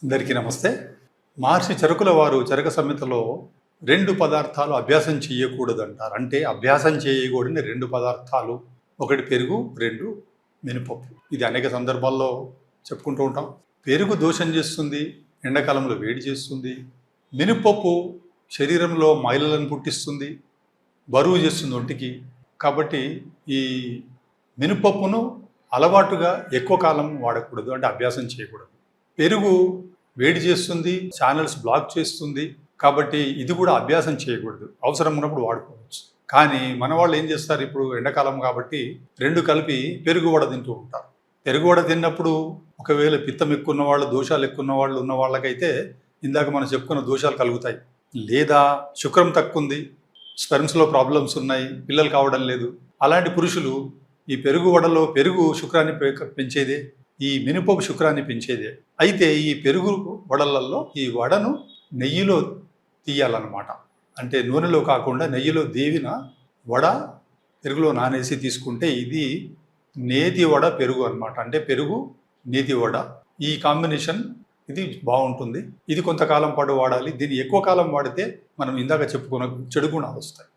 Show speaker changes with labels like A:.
A: అందరికీ నమస్తే. మహర్షి చెరకుల వారు చరక సంహితలో 2 పదార్థాలు అభ్యాసం చేయకూడదంటారు. అంటే అభ్యాసం చేయకూడని 2 పదార్థాలు. ఒకటి పెరుగు, 2 మినపప్పు. ఇది అనేక సందర్భాల్లో చెప్పుకుంటూ ఉంటాం. పెరుగు దోషం చేస్తుంది, ఎండాకాలంలో వేడి చేస్తుంది. మినపప్పు శరీరంలో మైలలను పుట్టిస్తుంది, బరువు చేస్తుంది ఒంటికి. కాబట్టి ఈ మినపప్పును అలవాటుగా ఎక్కువ కాలం వాడకూడదు, అంటే అభ్యాసం చేయకూడదు. పెరుగు వేడి చేస్తుంది, ఛానల్స్ బ్లాక్ చేస్తుంది. కాబట్టి ఇది కూడా అభ్యాసం చేయకూడదు. అవసరం ఉన్నప్పుడు వాడుకోవచ్చు. కానీ మన వాళ్ళు ఏం చేస్తారు, ఇప్పుడు ఎండాకాలం కాబట్టి 2 కలిపి పెరుగు వడ తింటూ ఉంటారు. పెరుగు వడ తిన్నప్పుడు ఒకవేళ పిత్తం ఎక్కువ ఉన్న వాళ్ళు, దోషాలు ఎక్కువ ఉన్న వాళ్ళు ఉన్న వాళ్ళకైతే ఇందాక మనం చెప్పుకున్న దోషాలు కలుగుతాయి. లేదా శుక్రం తక్కువ ఉంది, స్పెర్మ్స్లో ప్రాబ్లమ్స్ ఉన్నాయి, పిల్లలు కావడం లేదు, అలాంటి పురుషులు ఈ పెరుగు వడలో పెరుగు శుక్రాన్ని పెంచేదే, ఈ మినపప్పు శుక్రాన్ని పెంచేదే. అయితే ఈ పెరుగు వడలలో ఈ వడను నెయ్యిలో తీయాలన్నమాట. అంటే నూనెలో కాకుండా నెయ్యిలో దేవిన వడ పెరుగులో నానేసి తీసుకుంటే ఇది నేతి వడ పెరుగు అన్నమాట. అంటే పెరుగు నేతి వడ, ఈ కాంబినేషన్ ఇది బాగుంటుంది. ఇది కొంతకాలం పాటు వాడాలి. దీన్ని ఎక్కువ కాలం వాడితే మనం ఇందాక చెప్పుకున్న చెడు గుణాలు వస్తాయి.